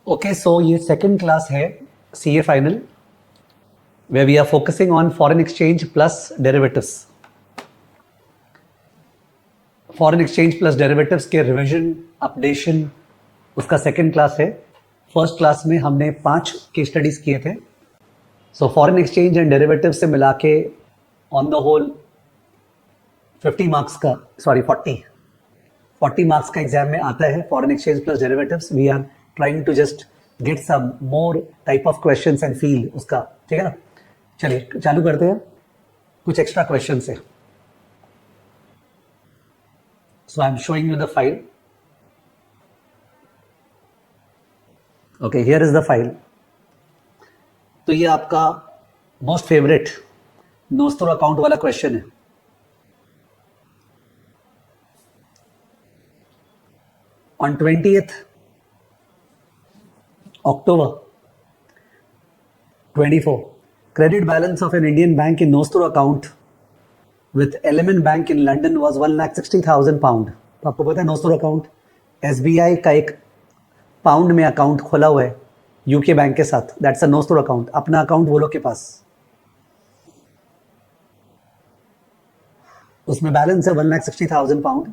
Okay, so ये second class है CA final, where we are focusing on foreign exchange plus derivatives. Foreign exchange plus derivatives के revision updation उसका second class है. First class में हमने 5 case studies किए थे. So foreign exchange and derivative से मिला के ऑन द होल 40 मार्क्स का एग्जाम में आता है foreign exchange plus derivatives. We are trying to just get some more type of questions and feel उसका. ठीक है ना, चलिए चालू करते हैं. कुछ एक्स्ट्रा क्वेश्चन है. So I'm showing you the file. Okay, here is the file. तो ये आपका मोस्ट फेवरेट नोस्टोर अकाउंट वाला क्वेश्चन है. On 20th October 24, credit balance of an Indian bank in Nostro account with Element Bank in London was 1,60,000 pound. तो आपको पता है नोस्टोर account SBI का एक पाउंड में अकाउंट खोला हुआ है यूके बैंक के साथ. That's a nostro account. अपना अकाउंट वो लोग के पास, उसमें बैलेंस है 1,60,000 pound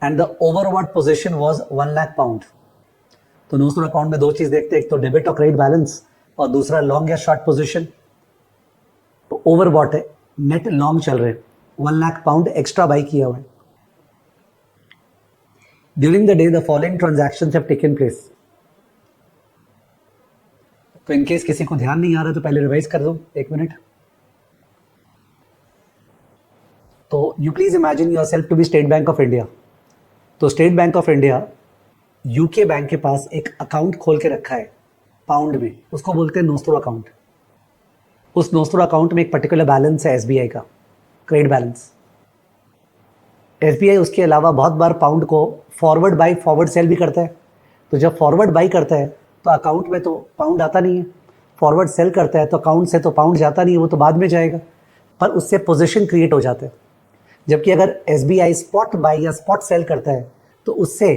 and the overbought position was 1 lakh pound. तो नोस्टोर अकाउंट में दो चीज देखते हैं, एक तो डेबिट और क्रेडिट बैलेंस और दूसरा लॉन्ग या शॉर्ट पोजीशन. तो ओवरवॉट है, नेट लॉन्ग चल रहे, 1 लाख पाउंड एक्स्ट्रा बाई किया हुआ है. During the day the following transactions have taken place. तो इनकेस किसी को ध्यान नहीं आ रहा तो पहले रिवाइज कर दो 1 मिनट. तो you please imagine yourself to be State Bank of India. तो State Bank of India UK bank के पास एक अकाउंट खोल के रखा है पाउंड में, उसको बोलते हैं नोस्टोर अकाउंट. उस नोस्टोर अकाउंट में एक पर्टिकुलर बैलेंस है एसबीआई का, क्रेडिट बैलेंस. एसबीआई उसके अलावा बहुत बार पाउंड को फॉरवर्ड बाई फॉरवर्ड सेल भी करता है. तो जब फॉरवर्ड बाई करता है तो अकाउंट में तो पाउंड आता नहीं है, फॉरवर्ड सेल करता है तो अकाउंट से तो पाउंड जाता नहीं है, वो तो बाद में जाएगा, पर उससे पोजीशन क्रिएट हो जाता है. जबकि अगर एसबीआई स्पॉट बाई या स्पॉट सेल करता है तो उससे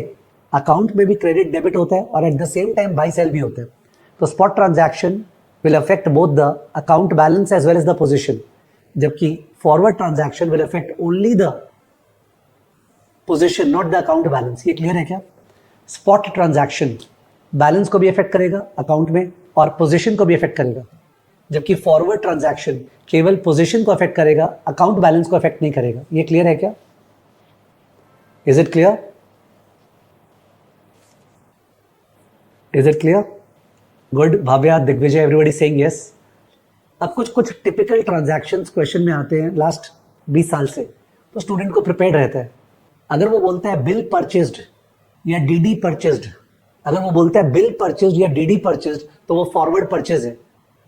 अकाउंट में भी क्रेडिट डेबिट होता है और at the same time by sale भी होता है. तो spot transaction will affect both the account balance as well as the position, जबकि forward transaction will affect only the position, not the account balance. ये clear है क्या? Spot transaction balance को भी अफेक्ट करेगा अकाउंट में और पोजीशन को भी अफेक्ट करेगा, जबकि फॉरवर्ड ट्रांजैक्शन केवल पोजीशन को अफेक्ट करेगा, अकाउंट बैलेंस को अफेक्ट नहीं करेगा. ये क्लियर है क्या? Is it clear? Is it clear? Good. Bhavya, Digvijay, everybody saying yes. अब कुछ टिपिकल ट्रांजैक्शंस क्वेश्चन में आते हैं लास्ट 20 साल से, तो स्टूडेंट को प्रिपेयर्ड रहता है. अगर वो बोलता है बिल परचेज्ड या डीडी परचेज्ड, अगर वो बोलता है बिल परचेज्ड या डीडी परचेज्ड तो वो फॉरवर्ड परचेज है.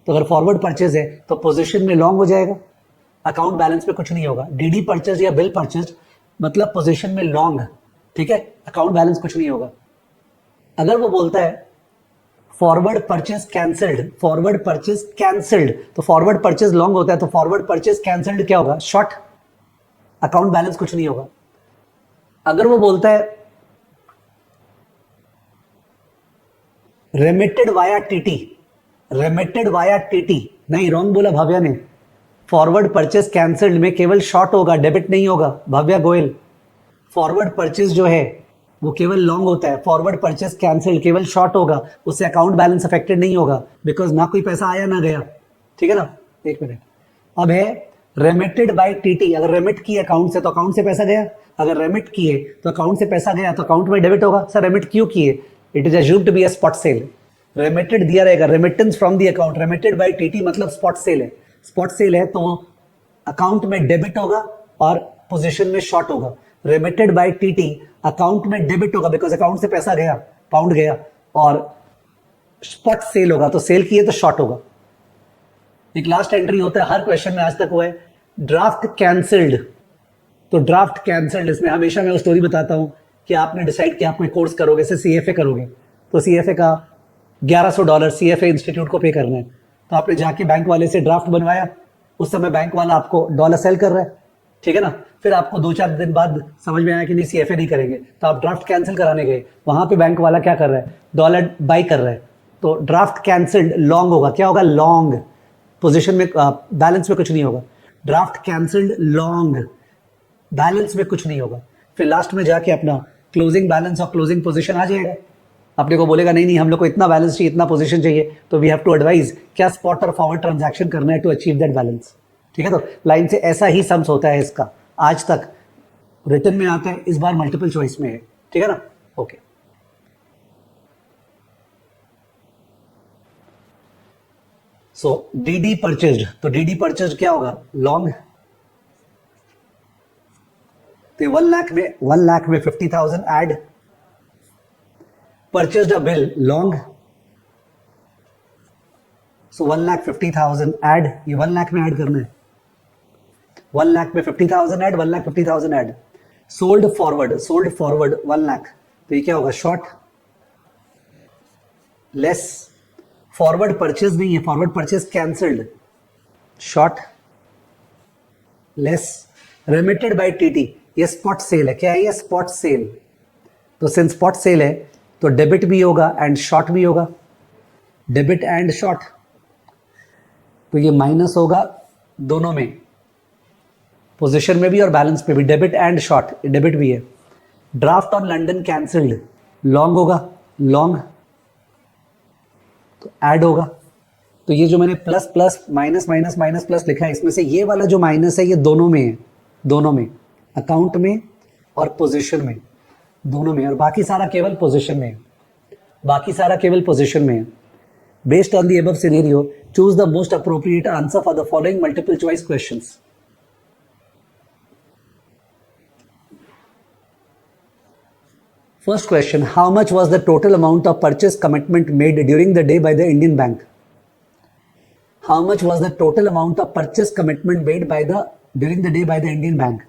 तो अगर फॉरवर्ड परचेज है तो पोजीशन में लॉन्ग हो जाएगा, अकाउंट बैलेंस में कुछ नहीं होगा. डीडी परचेज या बिल परचेज मतलब पोजीशन में लॉन्ग, ठीक है, अकाउंट बैलेंस कुछ नहीं होगा. अगर वो बोलता है forward purchase cancelled, forward purchase cancelled, तो फॉरवर्ड परचेज लॉन्ग होता है, तो फॉरवर्ड परचेज कैंसल्ड क्या होगा? शॉर्ट, अकाउंट बैलेंस कुछ नहीं होगा. अगर वो बोलता है remitted via TT, remitted via TT, नहीं, रॉन्ग बोला भाव्या ने. फॉरवर्ड परचेज कैंसल्ड में केवल शॉर्ट होगा, डेबिट नहीं होगा. भाव्या गोयल, फॉरवर्ड परचेज जो है वो केवल लॉन्ग होता है, फॉरवर्ड परचेज कैंसिल केवल शॉर्ट होगा, उससे अकाउंट बैलेंस अफेक्टेड नहीं होगा, बिकॉज ना कोई पैसा आया ना गया. ठीक है ना, 1 मिनट. अब है रेमिटेड बाय टीटी. अगर रेमिट किए अकाउंट से तो अकाउंट से पैसा गया, अगर रेमिट किए तो अकाउंट से पैसा गया तो अकाउंट में डेबिट होगा. सर रेमिट क्यों किए? It is assumed to be a spot sale. Remitted दिया रहेगा, remittance from the account. Remitted by TT मतलब स्पॉट सेल है. स्पॉट सेल है तो अकाउंट में डेबिट होगा और पोजीशन में शॉर्ट होगा. रेमिटेड बाय टीटी अकाउंट में डेबिट होगा बिकॉज अकाउंट से पैसा गया, पाउंड गया, और स्पॉट सेल होगा तो सेल किए तो शॉर्ट होगा. एक लास्ट एंट्री होता है हर क्वेश्चन में आज तक, वो है ड्राफ्ट कैंसिल्ड. तो ड्राफ्ट कैंसिल्ड, इसमें हमेशा मैं वो स्टोरी बताता हूं कि आपने डिसाइड किया आप कोई कोर्स करोगे, जैसे सीएफए करोगे, तो सीएफए का $1100 सीएफए इंस्टीट्यूट को पे करना है. तो आपने जाके बैंक वाले से ड्राफ्ट बनवाया, उस समय बैंक वाला आपको डॉलर सेल कर रहा है, ठीक है ना। फिर आपको 2-4 दिन बाद समझ में आया कि नहीं सीएफए नहीं करेंगे, तो आप ड्राफ्ट कैंसिल कराने गए, वहां पे बैंक वाला क्या कर रहा है, डॉलर बाई कर रहा है, तो ड्राफ्ट कैंसिल्ड लॉन्ग होगा, क्या होगा, लॉन्ग पोजीशन में, बैलेंस में कुछ नहीं होगा, ड्राफ्ट कैंसिल्ड लॉन्ग, बैलेंस में कुछ नहीं होगा। फिर लास्ट में जाके अपना क्लोजिंग बैलेंस और क्लोजिंग पोजीशन आ जाएगा। अपने को बोलेगा नहीं नहीं हम लोग को इतना बैलेंस चाहिए, इतना पोजीशन चाहिए, तो वी हैव टू एडवाइज क्या स्पॉट और फॉरवर्ड ट्रांजैक्शन करना है टू अचीव दैट बैलेंस। ठीक है, तो लाइन से ऐसा ही सम्स होता है इसका, आज तक रिटर्न में आता है, इस बार मल्टीपल चॉइस में है। ठीक है ना, ओके। सो डीडी परचेज्ड, तो डीडी परचेज्ड क्या होगा, लॉन्ग, तो 1 लाख में 50,000 add, purchased a bill long, so 1,50,000 add, ये 1 लाख में ऐड करना है, 1 लाख में 50,000 add, 1,50,000 add, sold forward 1 lakh, तो ये क्या होगा, शॉर्ट, लेस, फॉरवर्ड परचेज नहीं है, forward purchase cancelled, short, less, remitted by TT, ये स्पॉट सेल है, क्या है ये, स्पॉट सेल, तो सिंस स्पॉट सेल है तो डेबिट भी होगा एंड शॉर्ट भी होगा, डेबिट एंड शॉर्ट, तो ये माइनस होगा दोनों में, पोजीशन में भी और बैलेंस पे भी, डेबिट एंड शॉर्ट, डेबिट भी है। Draft on London cancelled, long होगा, लॉन्ग, तो ऐड होगा, तो ये जो मैंने plus plus minus minus minus plus लिखा है, इसमें से ये वाला जो माइनस है ये दोनों में है, दोनों में, अकाउंट में और पोजीशन में, दोनों में, और बाकी सारा केवल पोजीशन में है, बाकी सारा केवल पोजीशन में है। Based on the above scenario choose the most appropriate answer for the following multiple choice questions. First question, how much was the total amount of purchase commitment made during the day by the Indian bank? How much was the total amount of purchase commitment made by the during the day by the Indian bank?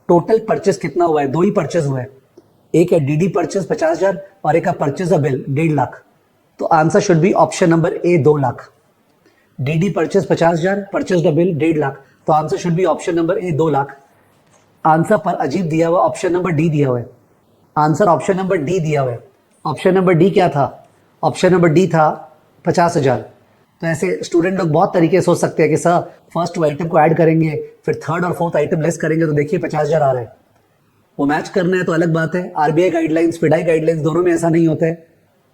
Total purchase कितना हुआ है, दो ही purchase हुआ है, एक है DD purchase 50,000 और एक है परचेज अ बिल 1.5 लाख, तो answer should be option number a 2 lakh. DD purchase 50,000, purchase a bill 1.5 lakh, तो answer should be option number a 2 lakh. Answer पर अजीब दिया हुआ, ऑप्शन नंबर डी दिया हुआ है, आंसर ऑप्शन नंबर डी दिया हुआ है। ऑप्शन नंबर डी क्या था, ऑप्शन नंबर डी था 50,000। तो ऐसे स्टूडेंट लोग बहुत तरीके से सोच सकते हैं कि सर फर्स्ट आइटम को ऐड करेंगे फिर थर्ड और फोर्थ आइटम लेस करेंगे तो देखिए 50,000 आ रहा है, वो मैच करना है तो अलग बात है। आरबीआई गाइडलाइंस, फिडाई गाइडलाइंस दोनों में ऐसा नहीं होता है।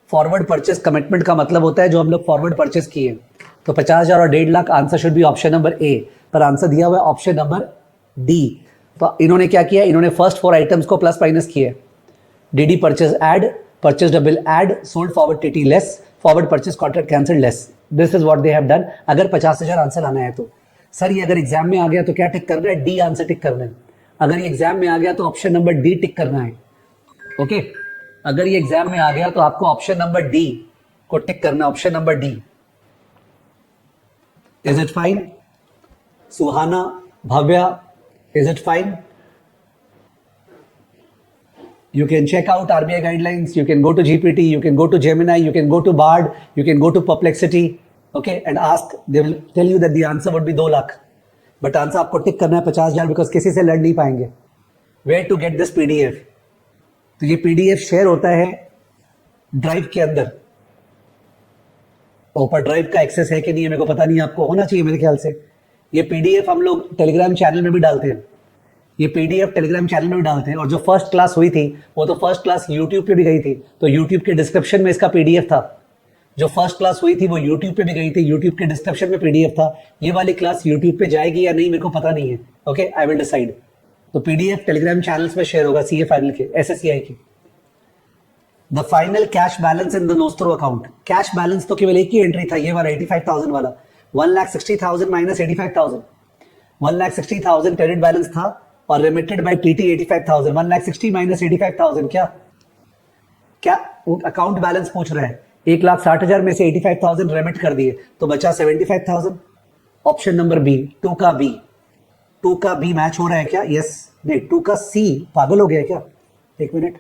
फॉरवर्ड परचेस कमिटमेंट का मतलब होता है जो हम लोग फॉरवर्ड परचेस किए, तो 50,000 और 1.5 lakh, answer should be option number ए, पर आंसर दिया हुआ है ऑप्शन नंबर डी। तो इन्होंने क्या किया, इन्होंने फर्स्ट 4 आइटम्स को प्लस माइनस किए, DD purchase add, purchase bill add, sold forward TT less, forward purchase contract cancelled less, this is what they have done. अगर 50,000 आंसर आना है तो सर ये अगर एग्जाम में आ गया तो क्या टिक करना है, डी आंसर टिक करना है। अगर ये एग्जाम में आ गया तो ऑप्शन नंबर डी टिक करना है, ओके। अगर ये एग्जाम में आ गया तो आपको ऑप्शन नंबर डी को टिक करना है, option number D. Is it fine? Suhana, Bhavya, is it fine? You can check out RBI guidelines, you can go to GPT, you can go to Gemini, you can go to Bard, you can go to Perplexity, okay, and ask, they will tell you that the answer would be 2 lakh, but answer आपको टिक करना है 50,000 because किसी से लड़ नहीं पाएंगे। Where to get this PDF? तो ये PDF शेयर होता है ड्राइव के अंदर, ऊपर ड्राइव का एक्सेस है कि नहीं है मेरे को पता नहीं, आपको होना चाहिए मेरे ख्याल से। ये PDF हम लोग टेलीग्राम चैनल में भी डालते हैं, ये पीडीएफ टेलीग्राम चैनल में भी डालते हैं, और जो फर्स्ट क्लास हुई थी वो तो फर्स्ट क्लास यूट्यूब पे भी गई थी, तो यूट्यूब के डिस्क्रिप्शन में इसका पीडीएफ था। जो फर्स्ट क्लास हुई थी वो यूट्यूब पे भी गई थी, यूट्यूब के डिस्क्रिप्शन में पीडीएफ था। ये वाली क्लास यूट्यूब पे जाएगी या नहीं मेरे को पता नहीं है, ओके, आई विल डिसाइड। तो पीडीएफ टेलीग्राम चैनल्स में शेयर होगा सीए फाइनल के, एसएससीआई के। The final cash balance in the nostro account, cash balance तो केवल एक ही एंट्री था, ये वाला 85,000 वाला, 1,60,000 माइनस 85,000, 1,60,000 क्रेडिट बैलेंस था और रेमिटेड बाय टीटी 85,000, 1,60,000 माइनस 85,000 क्या क्या अकाउंट बैलेंस पूछ रहा है। 1,60,000 में से 85,000 रेमिट कर दिए तो बचा 75,000। ऑप्शन नंबर बी, 2 का बी, 2 का बी मैच हो रहा है क्या? यस, नहीं 2 का सी, पागल हो गया क्या? एक मिनट,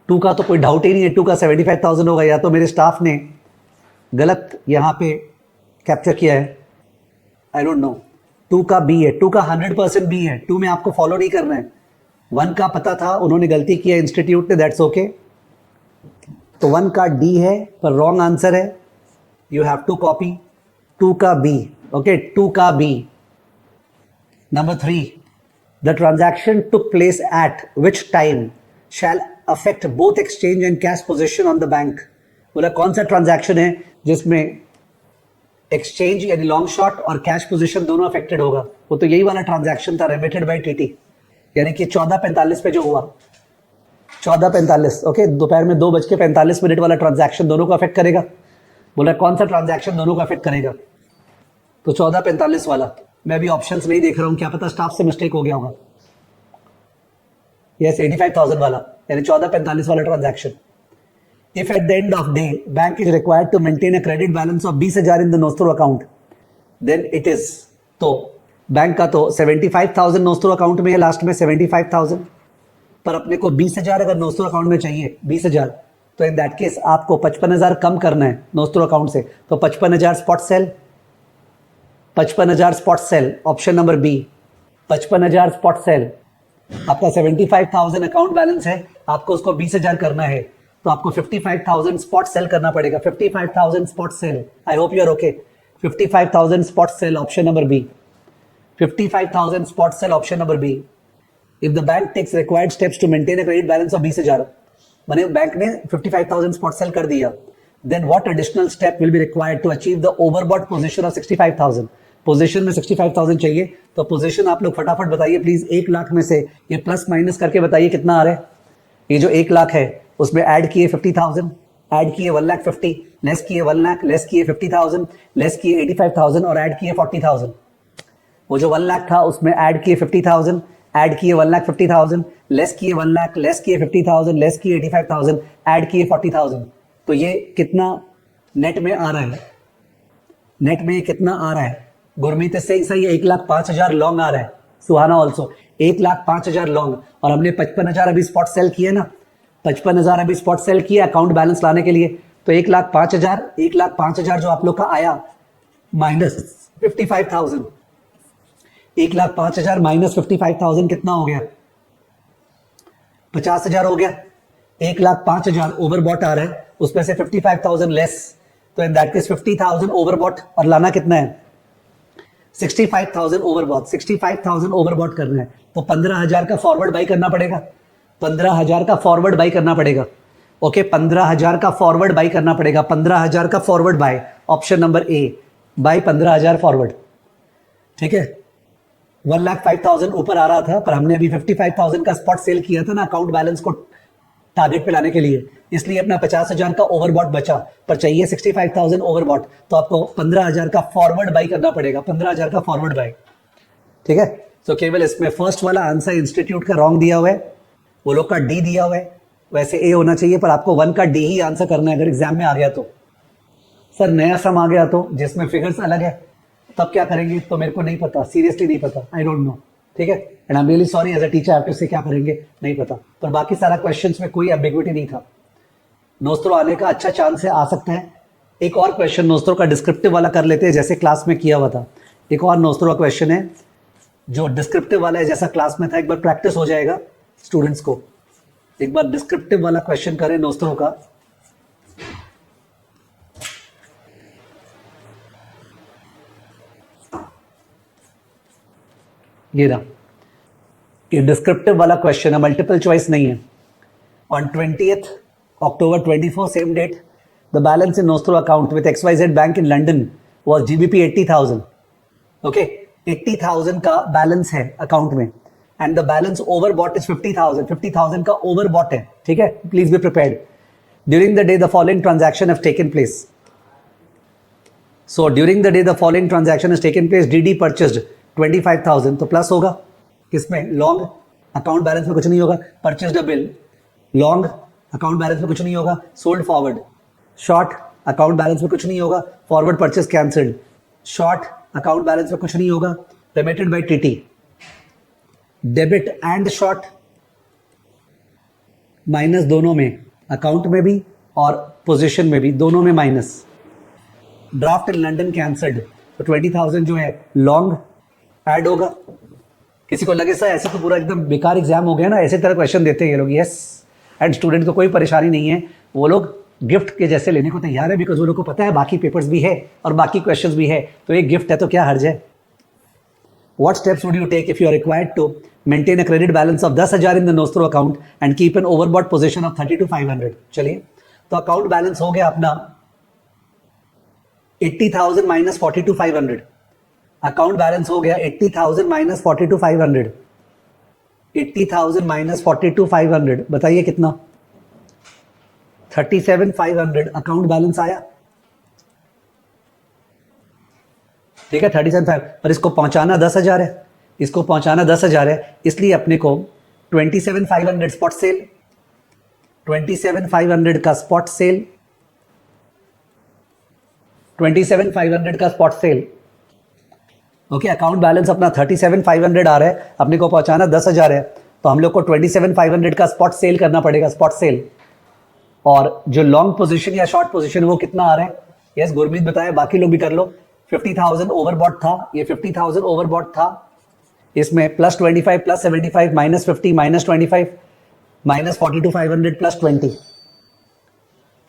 टू का तो कोई डाउट ही नहीं है, 2 का 75,000 होगा, या तो मेरे स्टाफ ने गलत यहाँ पे कैप्चर किया है, आई डोंट नो। 2 का बी है, 2 का 100% बी है, 2 में आपको फॉलो नहीं करना है। 1 का पता था, उन्होंने गलती किया इंस्टीट्यूट ने, दैट्स ओके। तो 1 का डी है पर रॉन्ग आंसर है, यू हैव टू कॉपी 2 का बी। ओके, 2 का B. Number 3, the transaction took place at which time shall affect both exchange and cash position on the bank. बोला कौन सा ट्रांजैक्शन है जिसमें एक्सचेंज यानी लॉन्ग शॉर्ट और कैश पोजीशन दोनों अफेक्टेड होगा। वो तो यही वाला ट्रांजैक्शन था, रेमिटेड बाय टीटी, यानी कि 14:45 पे जो हुआ, 14:45, ओके, दोपहर में 2:45 वाला ट्रांजैक्शन दोनों को अफेक्ट करेगा। बोला कौन सा ट्रांजैक्शन दोनों को अफेक्ट करेगा, तो 14:45 वाला। मैं भी ऑप्शंस नहीं देख रहा हूं, क्या पता स्टाफ से मिस्टेक हो गया होगा। यस, 85,000 वाला, यानी 14:45 वाला transaction. If at the end of day bank is required to maintain a credit balance of 20,000 in the nostro account, then it is, तो बैंक का तो 75,000 नोस्ट्रो अकाउंट में है, लास्ट में 75,000, पर अपने को 20,000 अगर नोस्ट्रो अकाउंट में चाहिए 20,000, तो इन दैट केस आपको 55,000 कम करना है नोस्ट्रो अकाउंट से, तो 55,000 spot sale, 55,000 spot sale, option number B, 55,000 spot sale. आपका 75,000 अकाउंट बैलेंस है, आपको उसको 20,000 करना है, तो आपको 55,000 स्पॉट सेल करना पड़ेगा, 55,000 spot sale. I hope you are okay. 55,000 spot sale, option number B, 55,000 spot sale, option number B. If the bank takes required steps to maintain a credit balance of 20,000, माने bank ने 55,000 spot sale कर दिया, then what additional step will be required to achieve the overbought position of 65,000। Position में 65,000 चाहिए, तो position आप लोग फटाफट बताइए प्लीज। 1 लाख में से ये प्लस माइनस करके बताइए कितना आ रहा है। ये जो 1 लाख है उसमें ऐड किए 50,000, ऐड किए 1,50,000, लेस किए 1 लाख, लेस किए 50,000, लेस किए 85,000 और ऐड किए 40,000। वो जो 1 लाख था उसमें ऐड किए 50,000, ऐड किए 1,50,000, लेस किए 1 लाख, लेस किए 50,000, लेस किए 85,000, ऐड किए 40,000। तो ये कितना नेट में आ रहा है, नेट में कितना आ रहा है? गुरमीत सही सही, 1,05,000 लॉन्ग आ रहा है। सुहाना ऑल्सो 1,05,000 लॉन्ग, और हमने 55,000 अभी स्पॉट सेल किए ना, 55,000 अभी स्पॉट सेल किया अकाउंट बैलेंस लाने के लिए, तो 1,05,000 जो आप लोग का आया माइनस 55,000, 1,05,000 माइनस 55,000 कितना हो गया? 50,000 हो गया। 1,05,000 ओवरबॉट आ रहा है, उसमें से 55,000 लेस, तो इन दैट केस 50,000 ओवरबॉट, और लाना कितना है? 65,000 ओवरबॉट, 65,000 ओवरबॉट करना है, तो 15,000 का फॉरवर्ड बाई करना पड़ेगा, 15,000 का फॉरवर्ड बाई करना पड़ेगा। ओके, 15,000 का फॉरवर्ड बाई करना पड़ेगा, 15,000 का forward bye, option number A, by 15,000 forward. ठीक है, 1,05,000 ऊपर आ रहा था, पर हमने अभी 55,000 का स्पॉट सेल किया था ना अकाउंट बैलेंस को टारगेट पे लाने के लिए, इसलिए अपना 50,000 का ओवरबॉट बचा, पर चाहिए 65,000 ओवरबॉट, तो आपको 15,000 का फॉरवर्ड बाई करना पड़ेगा, 15,000 का फॉरवर्ड बाई। ठीक है, तो केवल इसमें फर्स्ट वाला आंसर इंस्टीट्यूट का रॉन्ग दिया हुआ है, वो लोग का डी दिया हुआ है, वैसे ए होना चाहिए, पर आपको 1 का डी ही आंसर करना है अगर एग्जाम में आ गया तो। सर नया सम आ गया तो, जिसमें फिगर्स अलग है, तब क्या करेंगे? तो मेरे को नहीं पता, सीरियसली नहीं पता, आई डोंट नो। ठीक है, and I am really sorry as a teacher, आपको से क्या करेंगे नहीं पता, पर बाकी सारा क्वेश्चंस में कोई एम्बिग्विटी नहीं था। नोस्ट्रो आने का अच्छा चांस है, आ सकता है। एक और क्वेश्चन नोस्ट्रो का डिस्क्रिप्टिव वाला कर लेते हैं, जैसे क्लास में किया हुआ था। एक और नोस्ट्रो का क्वेश्चन है जो डिस्क्रिप्टिव वाला है, जैसा क्लास में था, एक बार प्रैक्टिस हो जाएगा स्टूडेंट्स को। एक बार डिस्क्रिप्टिव वाला क्वेश्चन करें नोस्ट्रो का। ये रहा, ये डिस्क्रिप्टिव वाला क्वेश्चन है, मल्टीपल चॉइस नहीं है। On 20th October 24 same date, the balance in nostro account with XYZ bank in London was GBP 80,000। Okay, 80,000 का बैलेंस है अकाउंट में, and the balance overbought is 50,000, 50,000 का ओवरबॉट है। ठीक है, please be prepared. During the day the following transaction have taken place. So during the day the following transaction has taken place, DD purchased 25,000, तो plus होगा किसमें? Long, account balance में कुछ नहीं होगा। Purchased a bill, long, account balance में कुछ नहीं होगा। Sold forward, short, account balance में कुछ नहीं होगा। Forward purchase cancelled, short, account balance में कुछ नहीं होगा। Remitted by TT, debit and short, minus दोनों में, अकाउंट में भी और पोजीशन में भी, दोनों में minus. Draft in London cancelled, तो 20,000 जो है लॉन्ग ऐड होगा। किसी को लगे सर ऐसे तो पूरा एकदम बेकार एग्जाम हो गया ना, ऐसे तरह क्वेश्चन देते हैं ये लोग, यस। एंड स्टूडेंट को कोई परेशानी नहीं है, वो लोग गिफ्ट के जैसे लेने को तैयार है, बिकॉज वो लोग को पता है बाकी पेपर्स भी है और बाकी क्वेश्चंस भी है, तो एक गिफ्ट है तो क्या हर्ज है। What steps would you take if you are required to maintain a credit balance of 10,000 in the nostro account and keep an overbought position of 32,500? चलिए, तो अकाउंट बैलेंस हो गया अपना 80,000 माइनस 42,500। अकाउंट बैलेंस हो गया 80,000 माइनस 42,500। 80,000 माइनस 42,500 बताइए कितना? 37,500 account balance आया। ठीक है, 37,500, पर इसको पहुंचाना 10,000 है, इसको पहुंचाना 10,000 है, इसलिए अपने को 27,500 स्पॉट सेल, 27,500 का स्पॉट सेल, 27,500 का spot sale. Okay, account balance अपना 37,500 आ रहा है, अपने को पहुंचाना 10,000 है, तो हम लोग को 27,500 का स्पॉट सेल करना पड़ेगा, स्पॉट सेल। और जो लॉन्ग पोजीशन या शॉर्ट पोजीशन वो कितना आ रहा है? यस, गुरमीत बताया, बाकी लोग भी कर लो। 50,000 ओवरबॉट था, ये 50,000 ओवरबॉट था, इसमें plus 25 plus 75 minus 50 minus 25 minus 42,500 plus 20,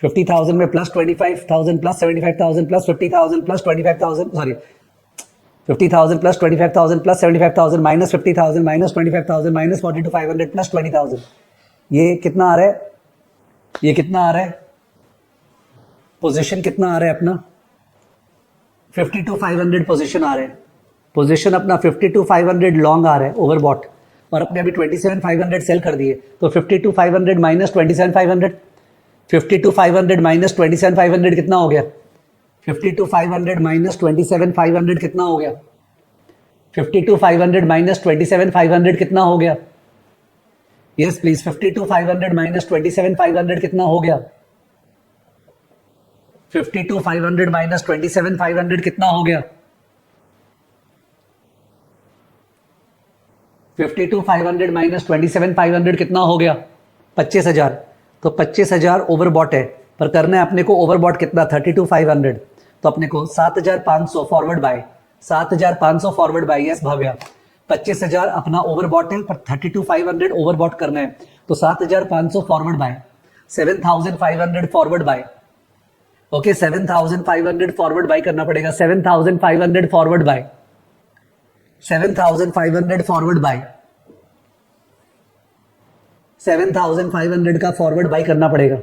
50,000 में plus 25,000 plus 75,000 plus 50,000 plus 25,000, sorry 50,000 plus 25,000 plus 75,000 minus 50,000 minus 25,000 minus 42,500 plus 20,000। ये कितना आ रहा है? ये कितना आ रहा है? पोजीशन कितना आ रहा है अपना? 52,500 पोजीशन आ रहा है, पोजीशन अपना 52,500 लॉन्ग आ रहा है ओवरबॉट, और अपने अभी 27,500 सेल कर दिए, तो 52,500 माइनस 27,500, 52,500 माइनस 27,500 कितना हो गया? 52,500 माइनस 27,500 कितना हो गया? 52,500 माइनस 27,500 कितना हो गया? यस प्लीज, 52,500 माइनस 27,500 कितना हो गया? 52,500 माइनस 27,500 कितना हो गया? 52,500 माइनस 27,500 कितना हो गया? 25,000। तो 25,000 ओवरबॉट है, पर करना है अपने को ओवरबॉट कितना? 32,500। तो अपने को 7,500 forward bye, 7,500 forward bye, yes Bhavya. 25,000 अपना ओवरबॉट है, पर 32,500 ओवरबॉट करना है, तो 7,500 forward bye, 7,500 forward bye. Okay, 7,500 forward bye करना पड़ेगा, 7,500 फॉरवर्ड बाय, 7,500 फॉरवर्ड बाय, 7,500 का फॉरवर्ड बाय करना पड़ेगा,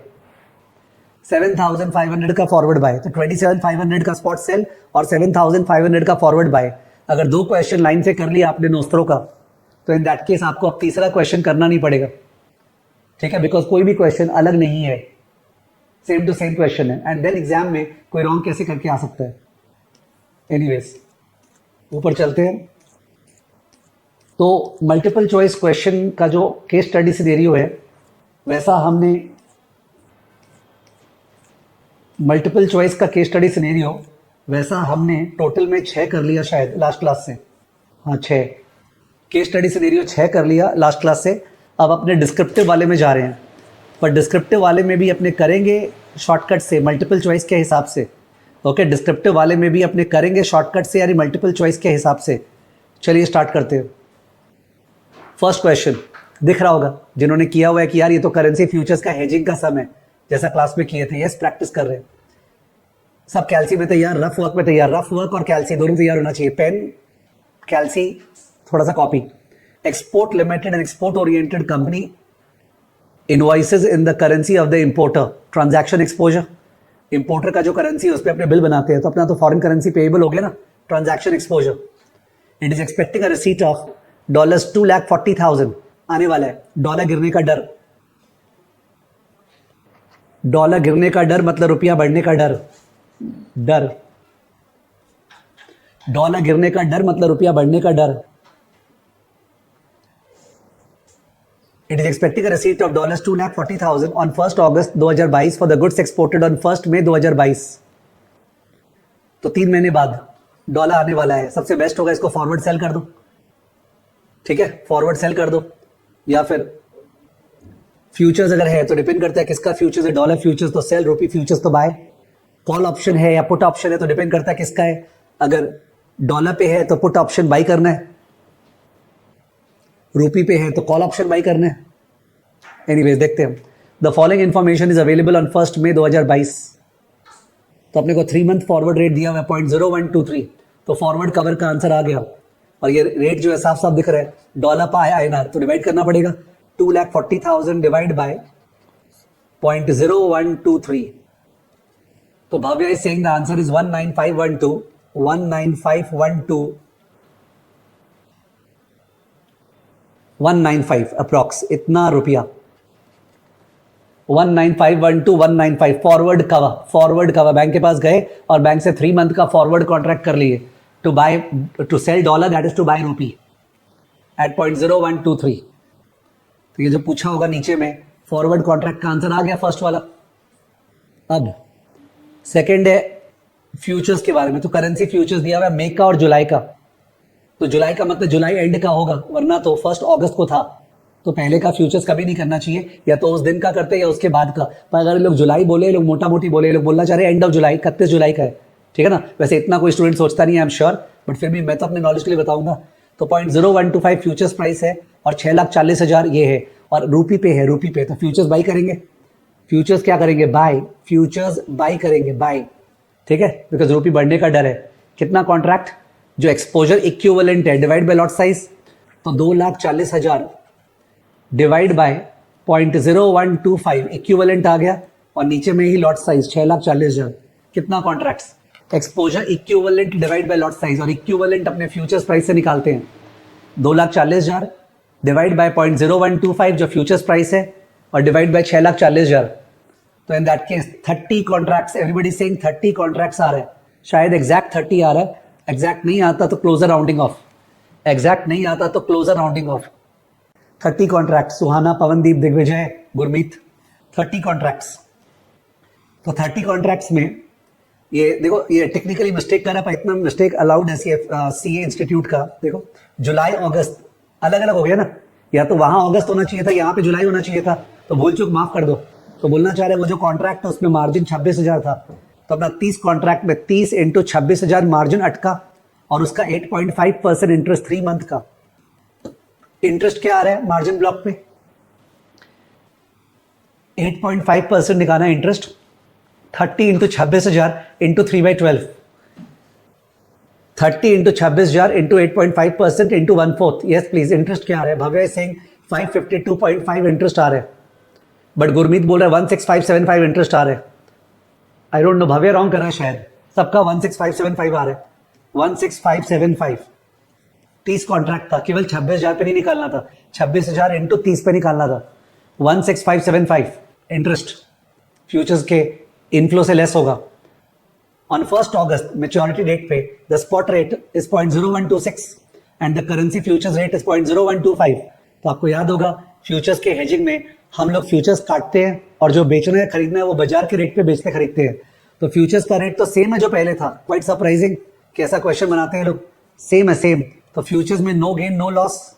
7,500 का फॉरवर्ड बाय। तो 27,500 का स्पॉट सेल और 7,500 का फॉरवर्ड बाय। अगर दो क्वेश्चन लाइन से कर लिया आपने नोस्त्रो का, तो इन दैट केस आपको अब तीसरा क्वेश्चन करना नहीं पड़ेगा, ठीक है, बिकॉज कोई भी क्वेश्चन अलग नहीं है, सेम टू सेम क्वेश्चन है, एंड देन एग्जाम में कोई रॉन्ग कैसे करके आ सकता है। एनीवेज, ऊपर चलते हैं। तो मल्टीपल चॉइस क्वेश्चन का जो केस स्टडी सिनेरियो है, वैसा हमने मल्टीपल चॉइस का केस स्टडी सिनेरियो वैसा हमने टोटल में 6 कर लिया शायद लास्ट क्लास से। हाँ, 6 केस स्टडी सिनेरियो 6 कर लिया लास्ट क्लास से। अब अपने डिस्क्रिप्टिव वाले में जा रहे हैं, पर डिस्क्रिप्टिव वाले में भी अपने करेंगे शॉर्टकट से, मल्टीपल चॉइस के हिसाब से। ओके, डिस्क्रिप्टिव वाले में भी अपने करेंगे शॉर्टकट से, यानी मल्टीपल चॉइस के हिसाब से। चलिए स्टार्ट करते हैं। फर्स्ट क्वेश्चन दिख रहा होगा जिन्होंने किया हुआ है कि यार ये तो करेंसी फ्यूचर्स का हेजिंग का सम है, जैसा क्लास में किए थे। यस, प्रैक्टिस कर रहे हैं सब। कैल्सी में तैयार, रफ वर्क में तैयार, रफ वर्क और कैल्सी दोनों तैयार होना चाहिए। पेन, कैल्सी, थोड़ा सा copy. Export limited and export oriented company invoices in the currency of the importer, transaction exposure. Importer का जो करेंसी है उस पर अपने बिल बनाते हैं, तो अपना तो फॉरेन करेंसी पेएबल हो गया ना, transaction exposure. It is expecting a receipt of $240,000 आने वाला है। डॉलर गिरने का डर, डॉलर गिरने का डर मतलब रुपया बढ़ने का डर, डर। डॉलर गिरने का डर मतलब रुपया बढ़ने का डर। It is expecting a receipt of $240,000 on 1 August 2022 for the goods exported on 1 मई 2022। तो 3 महीने बाद डॉलर आने वाला है। सबसे बेस्ट होगा इसको फॉरवर्ड सेल कर दो, ठीक है, फॉरवर्ड सेल कर दो, या फिर फ्यूचर्स अगर है तो डिपेंड करता है किसका फ्यूचर्स है। डॉलर फ्यूचर्स तो सेल, रुपी फ्यूचर्स तो बाय। कॉल ऑप्शन है या पुट ऑप्शन है तो डिपेंड करता है किसका है. अगर डॉलर पे है तो पुट ऑप्शन बाई करना है, रूपी पे है तो कॉल ऑप्शन बाई करना है. एनीवेज देखते हैं. The following information is available on 1 मई 2022. तो अपने को 3 मंथ फॉरवर्ड रेट दिया हुआ है 0.0123. तो फॉरवर्ड कवर का आंसर आ गया. और ये रेट जो है साफ साफ दिख रहा है, डॉलर पर आया INR, तो डिवाइड करना पड़ेगा. 2,40,000 डिवाइड बाय 0.0123. तो Bhavya is saying the answer is 19512. 19512 195 approx इतना रुपया. 19512 195 फॉरवर्ड कवर बैंक के पास गए और बैंक से 3 मंथ का फॉरवर्ड कॉन्ट्रैक्ट कर लिए to sell dollar, that is to buy rupee at 0.0123. तो ये जो पूछा होगा नीचे में फॉरवर्ड कॉन्ट्रैक्ट का आंसर आ गया फर्स्ट वाला. अब सेकेंड है फ्यूचर्स के बारे में. तो करेंसी फ्यूचर्स दिया हुआ है मई का और जुलाई का. तो जुलाई का मतलब जुलाई एंड का होगा, वरना तो 1 अगस्त को था. तो पहले का फ्यूचर्स कभी नहीं करना चाहिए, या तो उस दिन का करते या उसके बाद का. पर अगर लोग जुलाई बोले, लोग मोटा मोटी बोले, लोग बोलना चाह रहे एंड ऑफ जुलाई, 31 जुलाई का है, ठीक है ना. वैसे इतना कोई स्टूडेंट सोचता नहीं है, आई एम श्योर, बट फिर भी मैं तो अपने नॉलेज के लिए बताऊंगा. तो 0.0125 फ्यूचर्स प्राइस है और 6,40,000 ये है, और रूपी पे है, रूपी पे. तो फ्यूचर्स बाई करेंगे. फ्यूचर्स क्या करेंगे? बाय. फ्यूचर्स बाई करेंगे, बाय, ठीक है, बिकॉज रूपी बढ़ने का डर है. कितना कॉन्ट्रैक्ट? जो एक्सपोजर इक्विवेलेंट है डिवाइड बाय लॉट साइज, तो 2,40,000 डिवाइड बाय 0.0125 इक्विवेलेंट आ गया, और नीचे में ही लॉट साइज 6,40,000. कितना contracts? Exposure equivalent divide by lot size, और इक्विवेलेंट अपने फ्यूचर्स प्राइस से निकालते हैं. 2,40,000 डिवाइड बाय 0.0125 जो फ्यूचर्स प्राइस है, और डिवाइड बाय 6,40,000. तो in that case 30 contracts, everybody saying 30 contracts आ रहे हैं. शायद एग्जैक्ट 30 आ रहा है. एग्जैक्ट नहीं आता तो क्लोजर राउंडिंग ऑफ. एग्जैक्ट नहीं आता तो क्लोजर राउंडिंग ऑफ. 30 कॉन्ट्रैक्ट. सुहाना, पवनदीप, दिग्विजय, गुरमीत, 30 कॉन्ट्रैक्ट्स. तो 30 कॉन्ट्रैक्ट्स में ये देखो, ये टेक्निकली मिस्टेक कर रहा है, पर इतना मिस्टेक अलाउड है CA इंस्टीट्यूट का. देखो जुलाई अगस्त अलग अलग हो गया ना, या तो वहां अगस्त होना चाहिए था, यहाँ पे जुलाई होना चाहिए था. तो भूल चूक माफ कर दो. तो बोलना चाह रहे वो जो कॉन्ट्रैक्ट था उसमें मार्जिन 26,000 था, तो अपना 30 कॉन्ट्रैक्ट में 30 इंटू 26,000 मार्जिन अटका, और उसका 8.5% इंटरेस्ट 3 मंथ का. इंटरेस्ट क्या आ रहा है मार्जिन ब्लॉक पे? 8.5% निकालना है interest. 30 into 26,000 into 3/12. 30 into 26,000 into 8.5% into 1/4. Yes please. Interest क्या आ रहा है? भव्या सिंह 552.5 इंटरेस्ट आ रहा है, बट गुरमीत बोल रहा है 16575 इंटरेस्ट आ रहा है. I don't know, Bhavya wrong कर रहा है शायद. सबका 16575 आ रहा है. 16575. 30 कॉन्ट्रैक्ट था, केवल 26,000 पे नहीं निकालना था, 26,000 इंटू 30 पे निकालना था. 16575 इंटरेस्ट फ्यूचर्स के इनफ्लो से लेस होगा. ऑन 1 अगस्त मेच्योरिटी डेट पे the spot rate is 0.0126 and the currency futures rate is 0.0125. तो आपको याद होगा फ्यूचर्स के हेजिंग में हम लोग फ्यूचर्स काटते हैं, और जो बेचना है खरीदना है वो बाजार के रेट पे बेचते खरीदते हैं. तो फ्यूचर्स का रेट तो सेम है जो पहले था. क्वाइट सरप्राइजिंग, कैसा क्वेश्चन बनाते हैं लोग. सेम है, सेम. तो फ्यूचर्स में no gain no loss,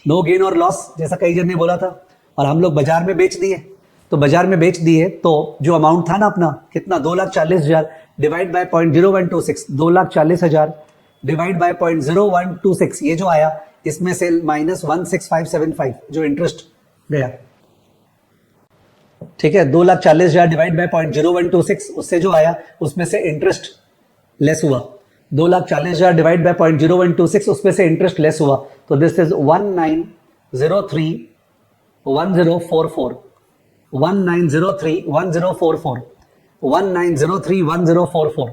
no gain और लॉस जैसा कई जन ने बोला था, और हम लोग बाजार में बेच दिए. तो बाजार में बेच दिए तो जो अमाउंट था ना अपना, कितना? 2,40,000 डिवाइड बाय 0.0126. 2,40,000 डिवाइड बाय 0.0126 ये जो आया, इसमें से माइनस 16575 जो इंटरेस्ट गया, ठीक है. 2,40,000 डिवाइड बाय 0.0126 उससे जो आया उसमें से इंटरेस्ट लेस हुआ. 2,40,000 डिवाइड बाय 0.0126 उसमें से इंटरेस्ट लेस हुआ. तो दिस इज 19031044. 19031044. 19031044.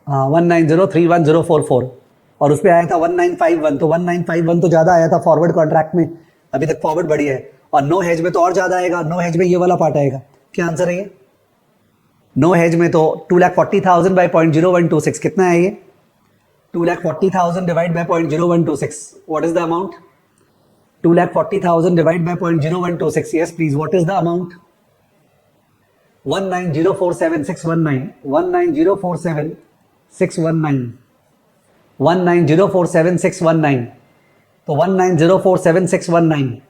हाँ, 19031044. और उसपे आया था 1951. तो 1951 तो ज्यादा आया था फॉरवर्ड कॉन्ट्रैक्ट में. अभी तक फॉरवर्ड बढ़ी है, और नो हेज में तो और ज्यादा आएगा. नो हेज में ये वाला पार्ट आएगा. क्या आंसर है ये? नो हेज में तो 2,40,000 बाय 0.0126 कितना है ये? 2,40,000 divide by 0.0126. What is the amount? 2,40,000 divide by 0.0126. Yes please, what is the amount? 19047,619. 19047,619. 19047,619. तो 19047,619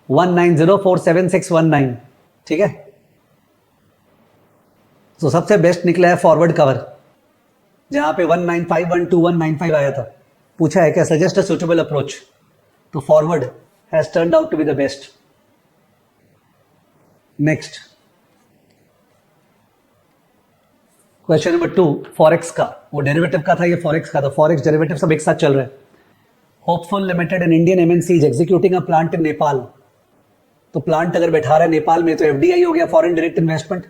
19047619, ठीक है। तो सबसे बेस्ट निकला है फॉरवर्ड कवर, जहां पे 19512195 आया था। पूछा है क्या सजेस्ट अ सुटेबल अप्रोच, तो forward has turned out to be the best. Next question number 2, forex का, वो डेरिवेटिव का था, ये फॉरेक्स का था। फॉरेक्स डेरिवेटिव सब एक साथ चल रहे हैं। Hopeful limited an Indian MNC is executing a plant in Nepal. तो प्लांट अगर बैठा रहा है नेपाल में तो एफडीआई हो गया, foreign direct investment.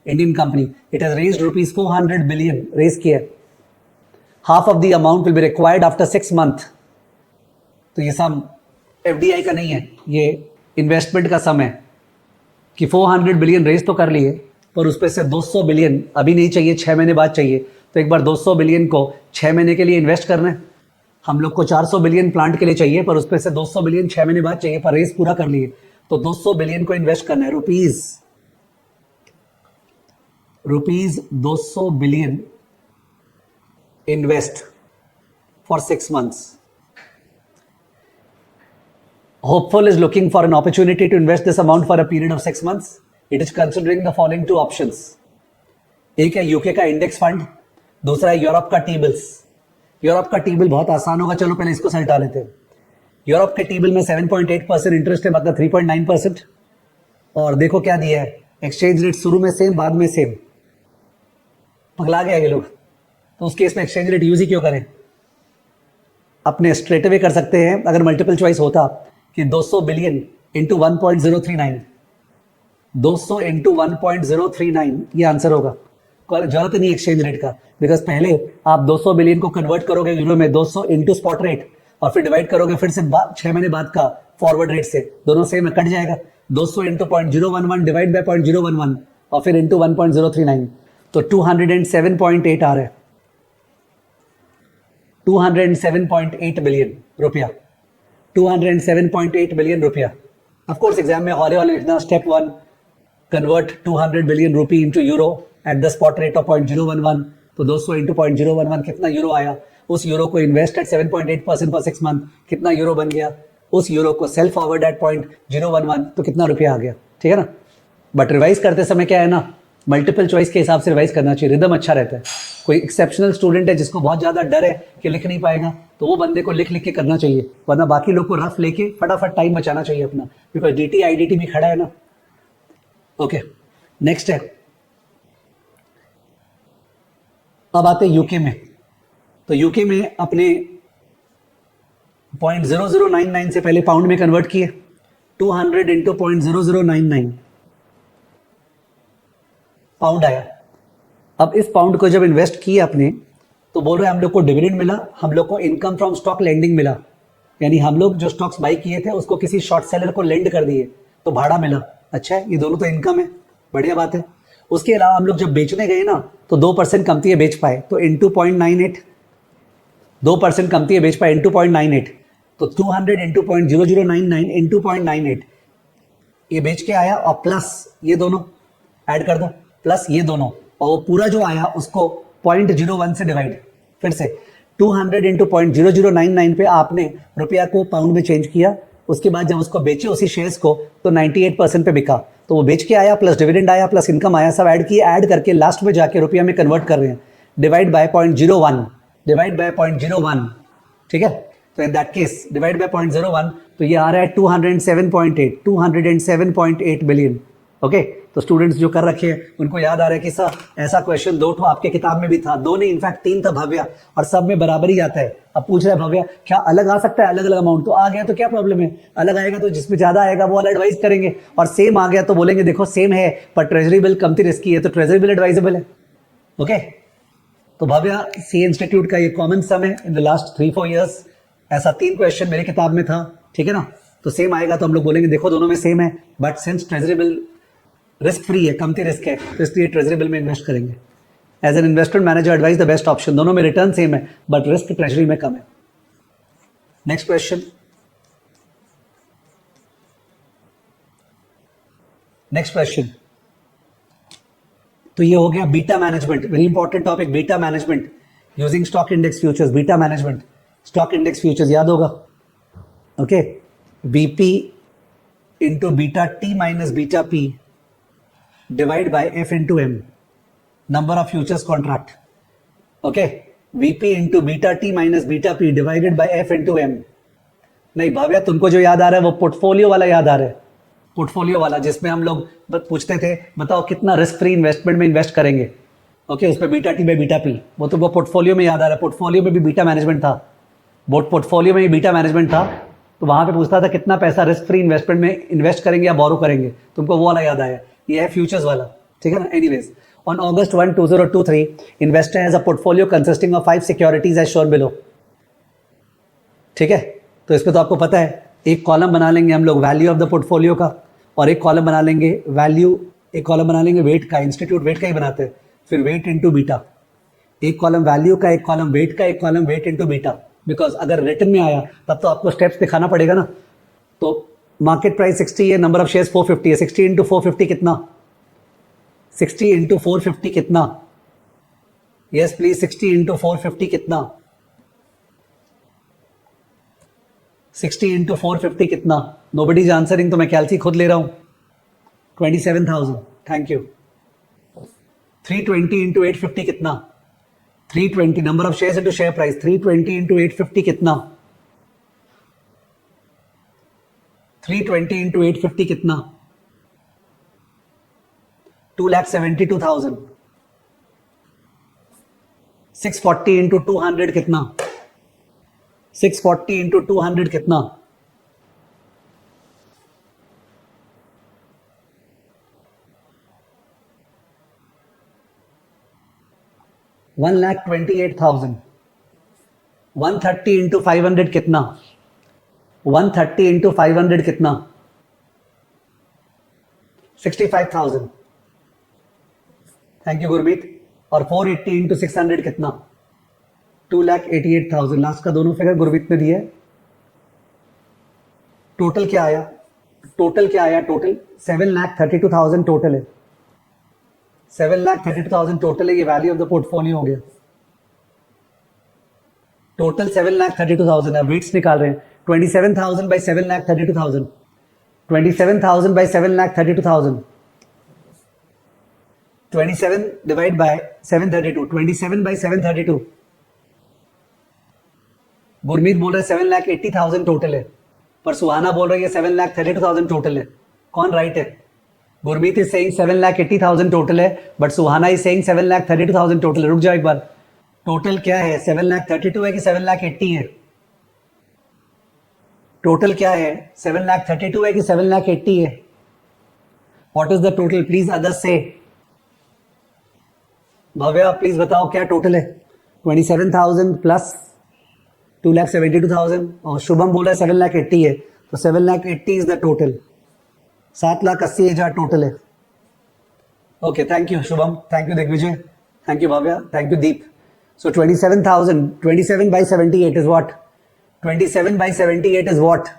Indian company, it has raised rupees 400 billion, raise किया। Half of the amount will be required after 6 month. तो ये सम एफडीआई का नहीं है, ये इन्वेस्टमेंट का सम है कि 400 बिलियन रेज तो कर लिए, पर उस पर से 200 बिलियन अभी नहीं चाहिए, 6 महीने बाद चाहिए। तो एक बार 200 बिलियन को 6 महीने के लिए इन्वेस्ट करना है। हम लोग को 400 बिलियन प्लांट के लिए चाहिए, पर उस पर से 200 बिलियन 6 महीने बाद चाहिए, पर रेस पूरा कर लिए। तो 200 बिलियन को इन्वेस्ट करना है, rupees 200 billion invest for 6 months. Hopeful is looking for an opportunity to invest this amount for a period of 6 months. It is considering the following 2 options. एक है यूके का इंडेक्स फंड, दूसरा है Europe का T bills. Europe का T bill बहुत आसान होगा, चलो पहले इसको सल्टा लेते हैं। यूरोप के टी बिल में 7.8% इंटरेस्ट है, मतलब 3.9%। और देखो क्या दिया है, एक्सचेंज रेट शुरू में सेम, बाद में सेम। पगला गया ये लोग। तो उस केस में एक्सचेंज रेट यूज ही क्यों करें, अपने स्ट्रेट अवे कर सकते हैं। अगर मल्टीपल चॉइस होता कि 200 बिलियन इंटू 1.039, 200 इंटू 1.039 ये आंसर होगा। जरूरत नहीं एक्सचेंज रेट का, बिकॉज पहले आप 200 बिलियन को कन्वर्ट करोगे यूरो में, 200 इंटू स्पॉट रेट, और फिर डिवाइड करोगे फिर से 6 महीने बाद का फॉरवर्ड रेट से, दोनों सेम कट जाएगा। 200 इंटू 0.011 डिवाइड बाय 0.011 और फिर इंटू 1.039, तो 207.8 आ रहा है। 207.8 बिलियन रुपया, 207.8 बिलियन रुपया। ऑफकोर्स एग्जाम में हॉरे वाले लिखना, step 1 convert 200 billion rupee into euro at the spot rate of 0.011। तो 200 इंटू 0.011 कितना यूरो आया, उस यूरो को इन्वेस्ट एट 7.8% फॉर 6 मंथ, कितना यूरो बन गया। उस यूरो को सेल फॉरवर्ड एट 0.011, तो कितना रुपया आ गया, ठीक है ना। बट रिवाइज करते समय क्या है ना, मल्टीपल चॉइस के हिसाब से रिवाइज करना चाहिए, रिदम अच्छा रहता है। कोई एक्सेप्शनल स्टूडेंट है जिसको बहुत ज्यादा डर है कि लिख नहीं पाएगा, तो वो बंदे को लिख लिख के करना चाहिए, वरना बाकी लोग को रफ लेके फटाफट टाइम बचाना चाहिए अपना, बिकॉज डीटी आईडीटी भी खड़ा है ना। ओके, नेक्स्ट है, अब आते हैं यूके में। तो यूके में अपने 0.0099 से पहले पाउंड में कन्वर्ट किए, 200 इंटू 0.0099 पाउंड आया। अब इस पाउंड को जब इन्वेस्ट किए अपने, तो बोल रहे हैं हम लोग को डिविडेंड मिला, हम लोग को इनकम फ्रॉम स्टॉक लेंडिंग मिला, यानी हम लोग जो स्टॉक्स बाई किए थे उसको किसी शॉर्ट सेलर को लेंड कर दिए, तो भाड़ा मिला। अच्छा है, ये दोनों तो इनकम है, बढ़िया बात है। उसके अलावा हम लोग जब बेचने गए ना, तो 2% कमती है बेच पाए, तो इंटू 0.98, 2% कमती है बेच पाए इंटू 0.98, तो 200 इंटू 0.0099 इंटू 0.98 ये बेच के आया, और प्लस ये दोनों ऐड कर दो, प्लस ये दोनों, और वो पूरा जो आया उसको 0.01 से डिवाइड, फिर से 200 इंटू 0.0099 पे आपने रुपया को पाउंड में चेंज किया। उसके बाद जब उसको बेचे उसी शेयर्स को, तो 98% पे बिका, तो वो बेच के आया, प्लस डिविडेंड आया, प्लस इनकम आया, सब ऐड किए, ऐड करके लास्ट में जाके रुपया में कन्वर्ट कर रहे हैं, डिवाइड बाय 0.01, डिवाइड बाय 0.01, ठीक है। तो in that case divide by 0.01, तो ये आ रहा है 207.8 बिलियन। ओके, तो स्टूडेंट्स जो कर रखे हैं उनको याद आ रहा है कि सर ऐसा क्वेश्चन 2 आपके किताब में भी था, 2 नहीं इनफैक्ट 3 था भव्या, और सब में बराबर ही आता है। अब पूछ रहा है भव्या क्या अलग आ सकता है, अलग अलग अमाउंट, तो आ गया तो क्या प्रॉब्लम है, अलग आएगा तो जिसमें ज्यादा आएगा वो वाला एडवाइस करेंगे, और सेम आ गया तो बोलेंगे देखो सेम है पर ट्रेजरी बिल कमती रिस्की है, तो ट्रेजरी बिल एडवाइजेबल है। ओके, तो भव्या सी इंस्टीट्यूट का ये कॉमन सम है इन द लास्ट 3-4 ईयर्स, ऐसा 3 क्वेश्चन मेरे किताब में था, ठीक है ना। तो सेम आएगा तो हम लोग बोलेंगे देखो दोनों में सेम है, but since treasury bill risk free है, कमती रिस्क है, तो इसलिए ट्रेजरी बिल में इन्वेस्ट करेंगे। As an investment manager advise the best option, दोनों में रिटर्न सेम है बट रिस्क ट्रेजरी में कम है। नेक्स्ट क्वेश्चन, तो ये हो गया beta management, very important topic, beta management using stock index futures. Beta management, stock index futures याद होगा। Okay, BP into beta t minus beta p divided by f into m, number of futures contract. Okay, vp into beta t minus beta p divided by f into m. नहीं भाव्या, तुमको जो याद आ रहा है वो portfolio वाला याद आ रहा है, पोर्टफोलियो वाला जिसमें हम लोग पूछते थे बताओ कितना रिस्क फ्री इन्वेस्टमेंट में इन्वेस्ट करेंगे. ओके, उसमें beta T by beta P, वो तुमको पोर्टफोलियो में याद आ रहा है. पोर्टफोलियो में भी बीटा मैनेजमेंट था, पोर्टफोलियो में भी बीटा मैनेजमेंट था. तो वहां पे पूछता था कितना पैसा रिस्क फ्री इन्वेस्टमेंट में इन्वेस्ट करेंगे या बोरो करेंगे. तुमको वो वाला याद आया, ये है फ्यूचर्स वाला. ठीक है ना. Anyways, on August 1, 2023, investor has a portfolio consisting of 5 securities as shown below. ठीक है, तो इसमें तो आपको पता है, एक कॉलम बना लेंगे हम लोग वैल्यू ऑफ द पोर्टफोलियो का, और एक कॉलम बना लेंगे एक कॉलम बना लेंगे वेट का. इंस्टीट्यूट वेट का ही बनाते हैं. फिर वेट इंटू बीटा, एक कॉलम वैल्यू का, एक कॉलम वेट का, एक column wait into beta. Because अगर रिटर्न में आया तब तो आपको स्टेप्स दिखाना पड़ेगा ना. तो मार्केट प्राइस 60 है, नंबर ऑफ शेयर्स 450 है. 60 इंटू 450 कितना? 60 इंटू 450 कितना? यस प्लीज, 60 इंटू 450 कितना? 60 इंटू 450 कितना? नोबडी इज आंसरिंग, तो मैं कैलसी खुद ले रहा हूं. 27,000. Thank you. 320 इंटू 850 कितना? 320. Number of shares into share price. 320 into 850 कितना? 320 इंटू 850 कितना? 2,72,000. 640 इंटू 200 कितना? 640 इंटू 200 कितना? $1,28,000. 130 इंटू 500 कितना? 130 इंटू 500 कितना? 65,000. Thank you Gurmeet. और 480 इंटू 600 कितना? 2,88,000. लास्ट का दोनों फिगर गुरमीत ने दिए. टोटल क्या आया? टोटल 7,32,000 टोटल है. 7,32,000 टोटल है. ये वैल्यू ऑफ द पोर्टफोलियो हो गया. टोटल 7,32,000 है. वेट्स निकाल रहे हैं. 27,000 by 7,32,000. 27,000 by 7,32,000. 27 divide by 732. 27 by 732. Gurmeet बोल रहे 7,80,000 टोटल है, पर सुहाना बोल रही है 7,32,000 टोटल है. कौन राइट है? गुरमीत इज सेइंग 7,80,000 टोटल है, but Suhana is saying 7,32,000 total है. रुक जाओ एक बार. टोटल क्या है? 7,32 है कि 7,80 है? टोटल क्या है? 7,32 है कि 7,80 है? What is the total? Please others से. भव्या प्लीज बताओ क्या टोटल है? 27,000 प्लस 2,72,000. और शुभम बोल रहा है 7,80 है, तो 7,80 इज द टोटल. 7,80,000 टोटल है. Okay, thank you Shubham. Thank you Digvijay. Thank you Bhavya. Thank you Deep. So 27,000. 27 by 78 is what? 27 by 78 is what?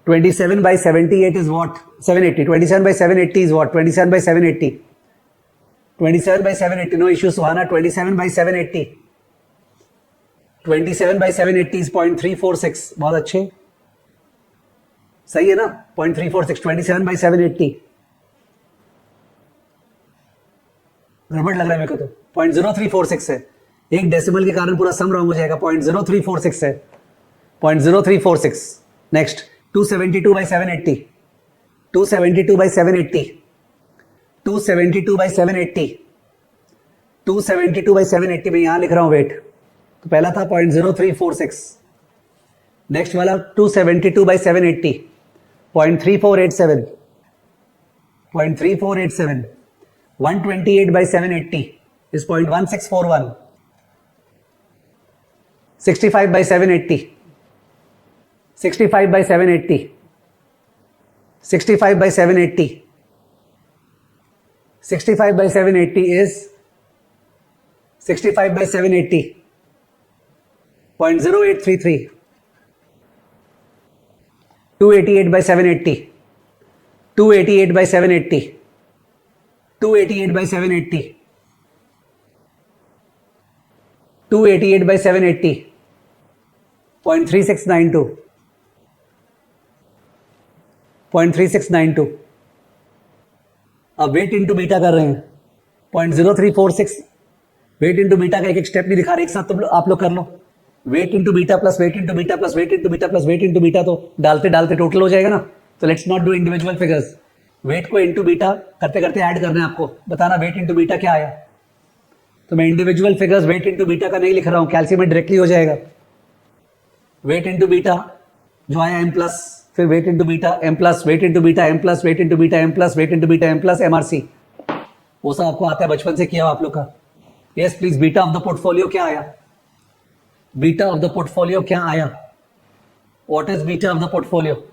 27 by 78 is what? 780. 27 by 780 is what? 27 by 780. 27 by 780. No issue Suhana. 27 by 780. 27 by 780 is 0.346. बहुत अच्छे. सही है ना? 0.346. 27 by 780. गड़बड़ लग रहा है मेरे को तो. 0.0346 है. एक डेसिमल के कारण पूरा सम रॉन्ग हो जाएगा. 0.0346 है. 0.0346. Next 272 by 780. 272 by 780. 272 by 780. 272 by 780 में यहां लिख रहा हूं वेट. तो पहला था 0.0346. नेक्स्ट वाला 272 by 780. 0.3487. 0.3487. 128 by 780 is 0.1641. 65 by 780. 65 by 780. 65 by 780. 65 by 780 is 65 by 780. 0.0833. 288 by 780. 288 by 780. 288 by 780. 288 by 780. 0.3692. 0.3692। अब वेट इंटू बीटा कर रहे हैं 0.0346। वेट इंटू बीटा का एक एक स्टेप नहीं दिखा रहे, एक साथ तुम आप लोग कर लो। Weight into beta plus weight into beta plus weight into beta plus weight into beta, तो डालते डालते टोटल हो जाएगा ना। तो let's not do individual figures, weight को इंटू बीटा करते करते ऐड करना है आपको, बताना वेट इंटू बीटा क्या आया। तो मैं individual figures wait into beta का नहीं लिख रहा हूं, कैल्शियम में डायरेक्टली हो जाएगा। वेट इंटू बीटा जो आया एम प्लस, फिर weight into beta M plus, weight into beta M plus, weight into beta M plus, weight into beta M plus MRC, वो सब आपको आता है, बचपन से किया हो आप लोग का। Yes please, beta of the portfolio क्या आया? बीटा ऑफ द पोर्टफोलियो क्या आया? What is beta of the portfolio?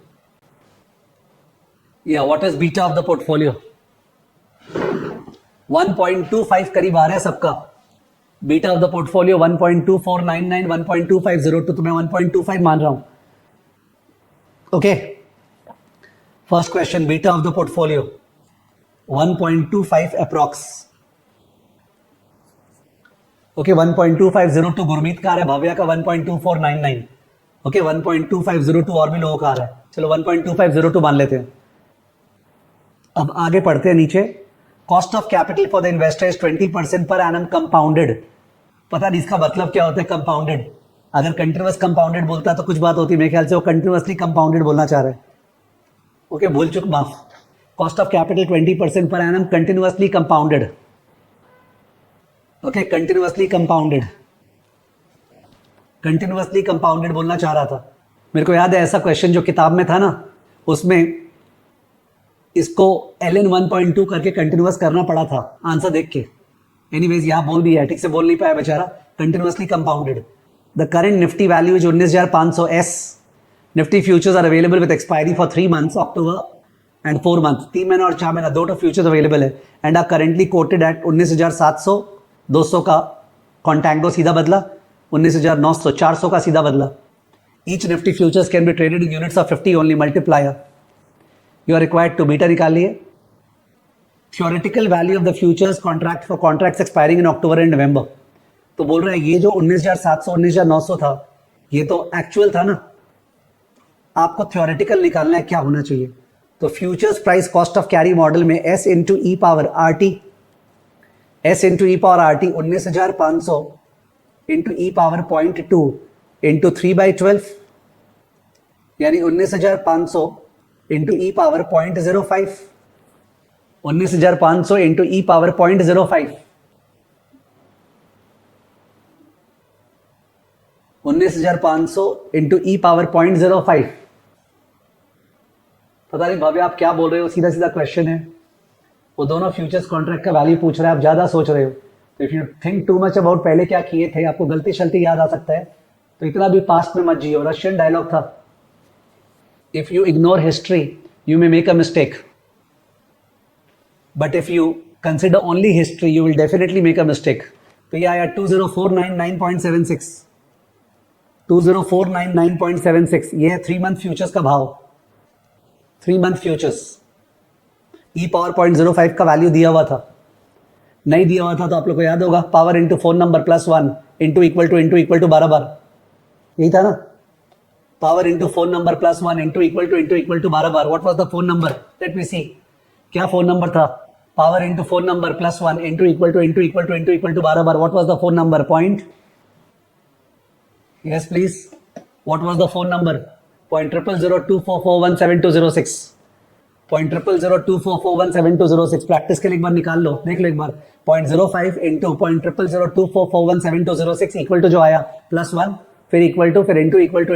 या what is beta of the portfolio? 1.25 करीब आ रहा है सबका। बीटा ऑफ द पोर्टफोलियो 1.2499, 1.2502, तो मैं 1.25 मान रहा हूं। Okay, first question, beta of the portfolio 1.25 approx. Okay, 1.2502 Gurmeet का आ रहा है, भव्या का 1.2499। ओके, 1.2502 और भी लोगों का आ रहा है, चलो 1.2502 मान लेते हैं। अब आगे पढ़ते हैं नीचे। Cost of capital for the investor is 20% per annum compounded. पता नहीं इसका मतलब क्या होता है कंपाउंडेड। अगर कंटिन्यूअस कंपाउंडेड बोलता तो कुछ बात होती, मेरे ख्याल से वो कंटिन्यूअसली कंपाउंडेड बोलना चाह रहे हैं। ओके, भूल चुक माफ। Cost of capital 20% per annum continuously compounded. Okay, continuously compounded, continuously compounded बोलना चाह रहा था। मेरे को याद है ऐसा क्वेश्चन जो किताब में था ना, उसमें इसको ln 1.2 करके कंटिन्यूअस करना पड़ा था आंसर देख के। एनीवेज यहां बोल दिया है, ठीक से बोल नहीं पाया बेचारा। Continuously compounded. The current Nifty value is 19,500 S। Nifty futures are available with expiry for 3 months, October and 4 months। 3 महीने और 4 महीना, 2 फ्यूचर्स अवेलेबल है and are currently quoted at 19,700। 200 का कॉन्टैंगो सीधा बदला, 19,900, 400 का सीधा बदला। Each Nifty futures can be traded in units of 50 only, multiplier. You are required to beta निकालिए। Theoretical value of the futures contract for contracts expiring in October and November. तो बोल रहा है ये जो 19,700 19,900 था, ये तो एक्चुअल था ना, आपको थ्योरेटिकल निकालना है क्या होना चाहिए। तो futures price cost of carry model में S into e power r t, S into e power r t 19,500 into e power 0.2 into 3/12, यानी 19,500 into e power 0.05, 19,500 into e power 0.05, 19,500 into e power 0.05। पता नहीं भाभी आप क्या बोल रहे हो, सीधा सीधा क्वेश्चन है। वो दोनों फ्यूचर्स कॉन्ट्रैक्ट का वैल्यू पूछ रहा है, आप ज्यादा सोच रहे हो। तो if you think too much about पहले क्या किए थे, आपको गलती शलती याद आ सकता है, तो इतना भी पास्ट में मत जियो। रशियन डायलॉग था, if you ignore history you may make a mistake, but if you consider only history you will definitely make a mistake. तो ये आया 20,499.76, 20,499.76। ये है 3 month फ्यूचर्स का भाव। 3 month फ्यूचर्स ई पावर 0.05 का वैल्यू दिया हुआ था, नहीं दिया हुआ था तो आप लोग को याद होगा, power into phone number plus 1 into equal to 12 बार, यही था ना। Power into phone number plus 1 into equal to 12 बार। What was the phone number? Let me see, क्या फोन नंबर था? Power into phone number plus 1 into equal to 12 बार। What was the phone number? Point, yes please, what was the phone number? 0.00024417206, 0.00024417206। Practice के लिए एक बार निकाल लो, देख लो एक बार। 0.05 into 0.00024417206 equal to जो आया प्लस 1, फिर इक्वल टू, फिर इंटू इक्वल टू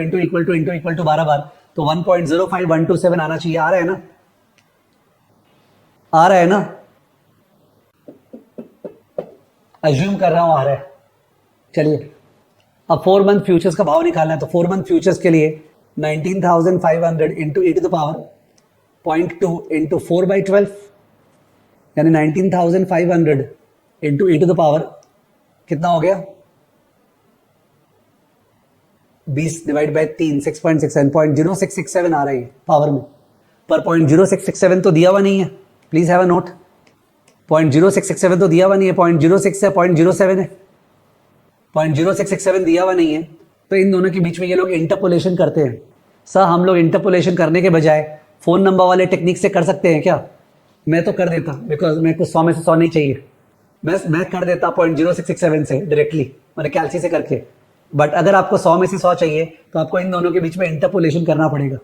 12 बार, तो 1.05127 आना चाहिए। आ रहा है ना, आ रहा है ना, अज्यूम कर रहा हूं आ रहा है। चलिए अब 4 month फ्यूचर्स का भाव निकालना है। तो 4 month फ्यूचर्स के लिए 19,500 into e to the power 0.2 into 4/12, यानी 19,500 into e to the power कितना हो गया? 20 डिवाइड बाई 3, 6.67, 0.0667 आ रही है पावर में, पर 0.0667 तो दिया हुआ नहीं है। प्लीज हैव अ नोट, 0.0667 तो दिया हुआ नहीं है, 0.06 है, 0.07 है, 0.0667 दिया हुआ नहीं है। तो इन दोनों के बीच में ये लोग इंटरपोलेशन करते हैं। सर हम लोग इंटरपोलेशन करने के बजाय फोन नंबर वाले टेक्निक से कर सकते हैं क्या? मैं तो कर देता, बिकॉज मेरे को 100 में से 100 नहीं चाहिए। मैं कर देता 0.0667 से डायरेक्टली, मैंने कैलसी से करके। बट अगर आपको 100 में से 100 चाहिए तो आपको इन दोनों के बीच में इंटरपोलेशन करना पड़ेगा।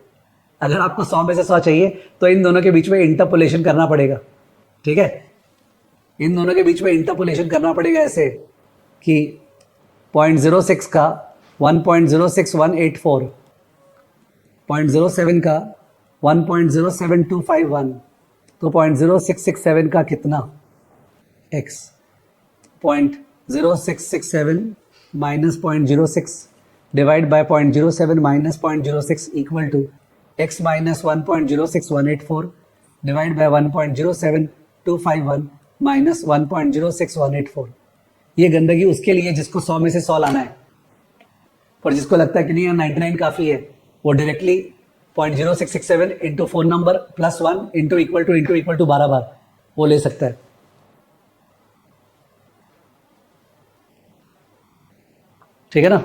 अगर आपको 100 में से 100 चाहिए तो इन दोनों के बीच में इंटरपोलेशन करना पड़ेगा, ठीक है? इन दोनों के बीच में इंटरपोलेशन करना पड़ेगा ऐसे कि 0.06 का 1.06184, 0.07 का 1.07251, तो 0.0667 का कितना? x 0.0667 minus 0.06 divide by 0.07 minus 0.06 equal to x minus 1.06184 divide by 1.07251 minus 1.06184। ये गंदगी उसके लिए जिसको 100 में से 100 लाना है, और जिसको लगता है कि नहीं 99 काफ़ी है, वो directly 0.0667 into phone number plus 1 into equal to 12 बार वो ले सकता है। ठीक है ना?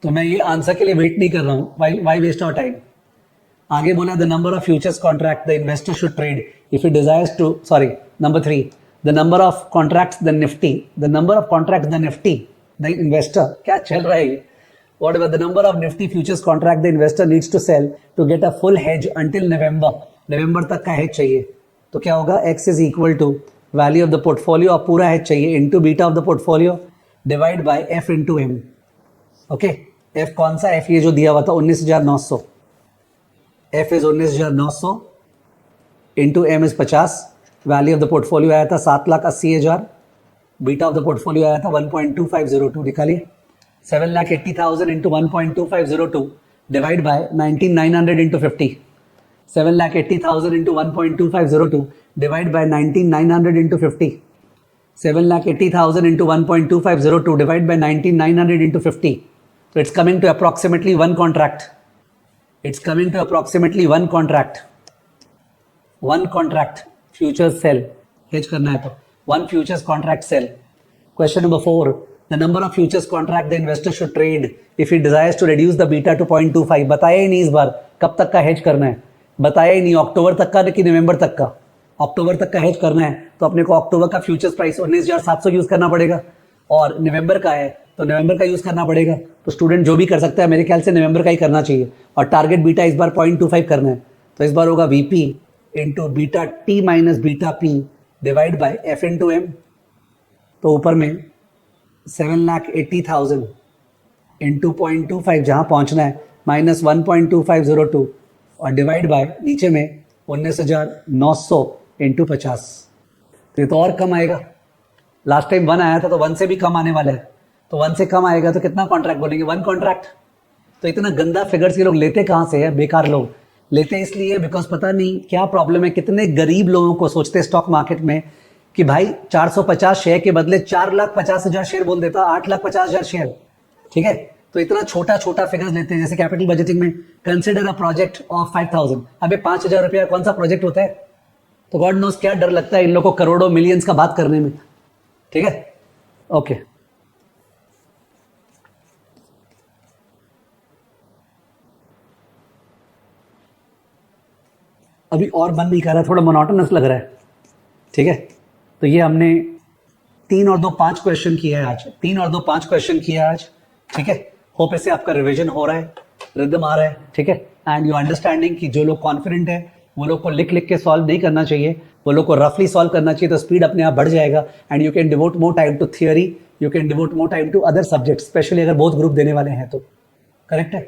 तो मैं ये आंसर के लिए वेट नहीं कर रहा हूं, वाई वेस्ट आवर टाइम। आगे बोला the number of futures contract the investor should trade if he desires to, sorry number 3, the number of contracts the Nifty, the number of contracts the Nifty the investor, क्या चल रहा है? What about the number of Nifty futures contract the investor needs to sell to get a full hedge until November? November तक का hedge चाहिए, तो क्या होगा? X is equal to value of the portfolio, अब पूरा hedge चाहिए into beta of the portfolio divide by F into M. Okay, F कौन सा? F ये जो दिया हुआ था 19,900, F is 19,900 into M is 50, value of the portfolio आया था 7,80,000, beta of the portfolio आया था 1.2502, निकालिए 7,80,000 into 1.2502 divide by 19,900 into 50. 7,80,000 into 1.2502 divide by 19,900 into 50. 7,80,000 into 1.2502 divide by 19,900 into 50. So it's coming to approximately one contract. It's coming to approximately one contract. One contract futures sell. Hedge करना है तो one futures contract sell. Question number 4. The number of futures contract the investor should trade if he desires to reduce the beta to 0.25. बताया ही नहीं इस बार कब तक का hedge करना है, बताया ही नहीं, अक्टूबर तक का कि नवंबर तक का। अक्टूबर तक का हेज करना है तो अपने को अक्टूबर का फ्यूचर्स प्राइस 19,700 यूज करना पड़ेगा, और नवंबर का है तो नवंबर का यूज करना पड़ेगा। तो स्टूडेंट जो भी कर सकता है मेरे ख्याल से नवंबर का ही करना चाहिए, और टारगेट बीटा इस बार 0.25 करना है, तो इस बार होगा VP into beta T minus beta P divide by F into M। तो ऊपर में 7,80,000 इंटू 0.25 जहाँ पहुँचना है माइनस 1.2502 और डिवाइड बाय नीचे में 19,900 इंटू 50, तो ये तो और कम आएगा। लास्ट टाइम 1 आया था तो 1 से भी कम आने वाला है, तो 1 से कम आएगा तो कितना कॉन्ट्रैक्ट बोलेंगे? 1 कॉन्ट्रैक्ट। तो इतना गंदा फिगर्स ये लोग लेते कहाँ से है? बेकार लोग लेते इसलिए बिकॉज पता नहीं क्या प्रॉब्लम है। कितने गरीब लोगों को सोचते स्टॉक मार्केट में कि भाई 450 शेयर के बदले 4,50,000 शेयर बोल देता, 8,50,000 शेयर, ठीक है? तो इतना छोटा छोटा फिगर्स लेते हैं। जैसे कैपिटल बजटिंग में कंसिडर अ प्रोजेक्ट ऑफ 5,000, अबे 5,000 रुपया कौन सा प्रोजेक्ट होता है? तो गॉड नोस क्या डर लगता है इन लोगों को करोड़ों मिलियंस का बात करने में, ठीक है? ओके, अभी और मन नहीं कर रहा, थोड़ा मोनोटोनस लग रहा है, ठीक है? तो ये हमने 3 और 2 5 क्वेश्चन किया है आज, 3 और 2 5 क्वेश्चन किया है आज, ठीक है? होप इससे आपका रिवीजन हो रहा है, रिदम आ रहा है, ठीक है? एंड यू अंडरस्टैंडिंग कि जो लोग कॉन्फिडेंट है वो लोग को लिख लिख के सॉल्व नहीं करना चाहिए, वो लोग को रफली सॉल्व करना चाहिए, तो स्पीड अपने आप बढ़ जाएगा and you can devote more time to theory, you can devote more time to other subject, especially अगर बोथ ग्रुप देने वाले हैं तो। करेक्ट है?